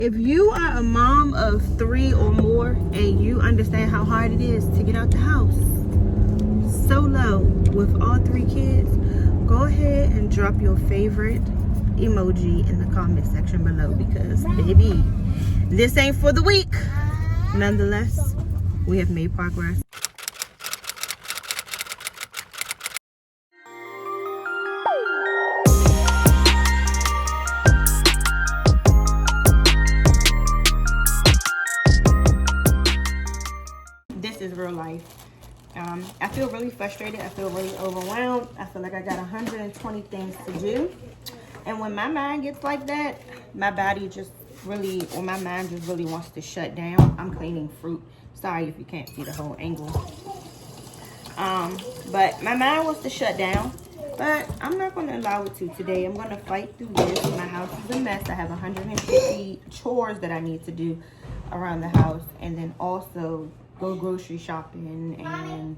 If you are a mom of 3 or more and you understand how hard it is to get out the house solo with all 3 kids, go ahead and drop your favorite emoji in the comment section below, because baby, this ain't for the weak. Nonetheless, we have made progress. This is real life. I feel really frustrated. I feel really overwhelmed. I feel like I got 120 things to do. And when my mind gets like that, my body just really, or my mind just really wants to shut down. I'm cleaning fruit. Sorry if you can't see the whole angle. But my mind wants to shut down. But I'm not going to allow it to today. I'm going to fight through this. My house is a mess. I have 150 chores that I need to do around the house. And then also go grocery shopping, and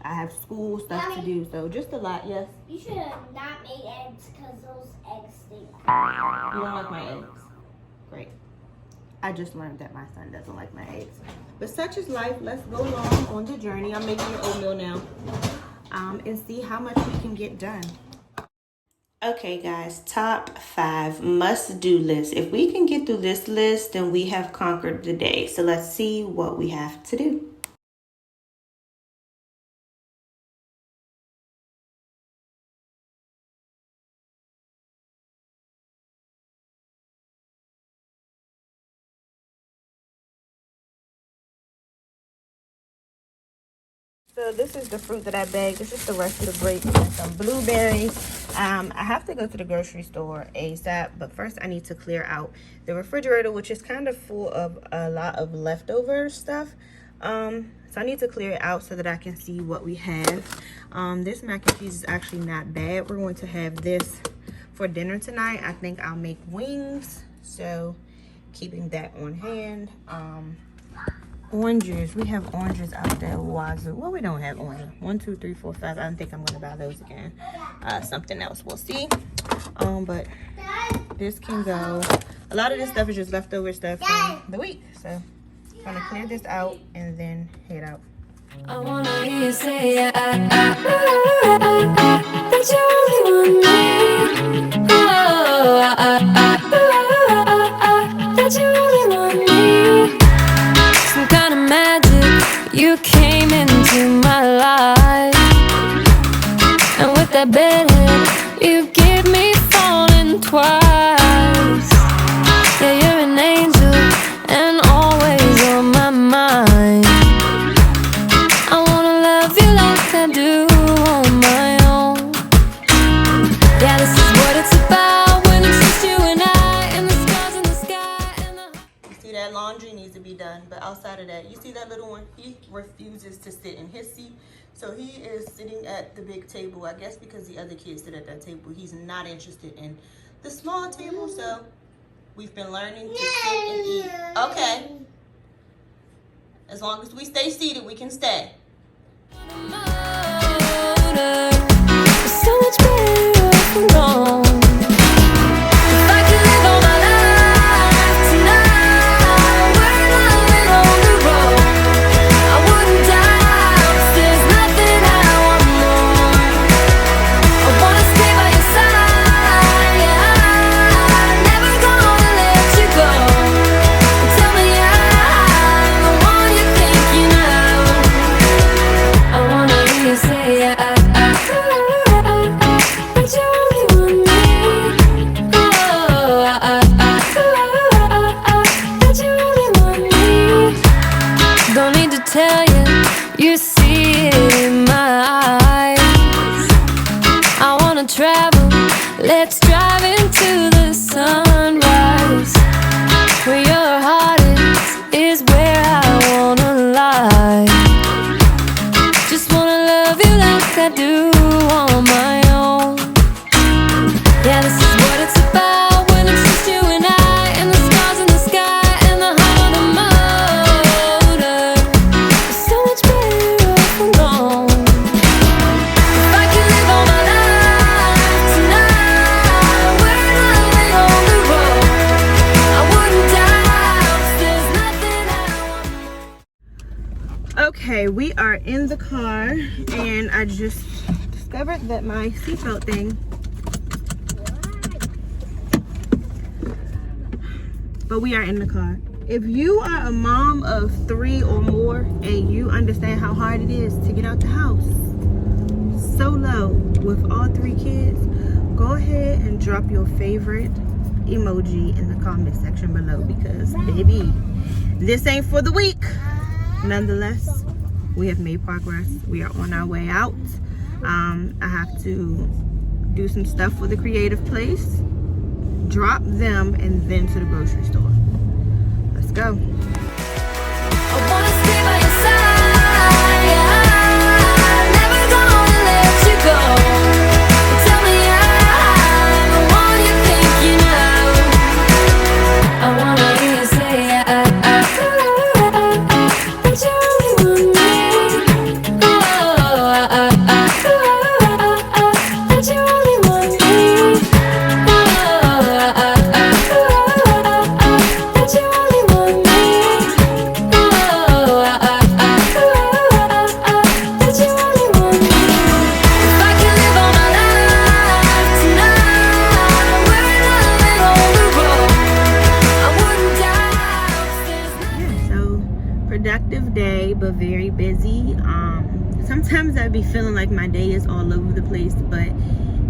I have school stuff to do, so just a lot. Yes? You should have not made eggs because those eggs stink. You don't like my eggs? Great. I just learned that my son doesn't like my eggs. But such is life. Let's go along on the journey. I'm making your oatmeal now, and see how much we can get done. Okay guys, top 5 must-do list. If we can get through this list, then we have conquered the day. So let's see what we have to do. So this is the fruit that I bagged. This is the rest of the grapes and some blueberries. I have to go to the grocery store ASAP, but first I need to clear out the refrigerator, which is kind of full of a lot of leftover stuff. So I need to clear it out so that I can see what we have. This mac and cheese is actually not bad. We're going to have this for dinner tonight. I think I'll make wings, so keeping that on hand. Oranges, we have oranges out there. Wazoo. Well, we don't have oranges. 1, 2, 3, 4, 5. I don't think I'm gonna buy those again. Something else, we'll see. But this can go. A lot of this stuff is just leftover stuff from the week, so I'm gonna clear this out and then head out. I wanna hear you say that you only want me. That you only want me. Some kind of magic, you came into my life, and with that bedhead, you give me falling twice. Yeah, you're an angel, and always on my mind. I wanna love you like I do on my own. Yeah, this is what it's about when it's just you and I, and the stars in the sky and the... You see that laundry needs to be done, but outside of that, you see that little one? He refuses to sit in his seat, so he is sitting at the big table. I guess because the other kids sit at that table, he's not interested in the small table, so we've been learning to sit and eat. Okay. As long as we stay seated, we can stay. So much better off alone. If I could live all my life tonight, we're living on the road. I wouldn't die, 'cause there's nothing I want more. I wanna stay by your side, yeah. I'm never gonna let you go. Tell me I'm the one you're thinking of. I wanna hear you say that you only want me. That you only want me. Don't need to tell you, you see it in my eyes. I wanna travel, let's drive into the sunrise. Where your heart is where I wanna lie. Just wanna love you like I do on my own. Yeah, this is what it's about when it's just you and I, and the stars in the sky and the heart of the motor. It's so much better Okay, we are in the car, and I just discovered that my seatbelt thing. But we are in the car. If you are a mom of 3 or more and you understand how hard it is to get out the house solo with all 3 kids, go ahead and drop your favorite emoji in the comment section below, because baby, this ain't for the weak. Nonetheless, we have made progress. We are on our way out. I have to do some stuff for the creative place, drop them, and then to the grocery store. Let's go. I wanna stay by your side. Never gonna let you go. Tell me I'm the one you think you know. I wanna hear you say that you only want me. That you only want me. That you only want me. That you only want me. If I can live all my life tonight, we're living on the road. I wouldn't die. So productive day, but very busy. Sometimes I'd be feeling like my day is all over the place, but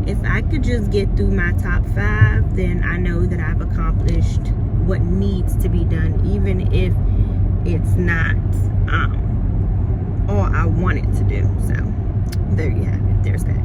if I could just get through my top 5, then I know that I've accomplished what needs to be done, even if it's not all I want it to do. So there you have it. There's that.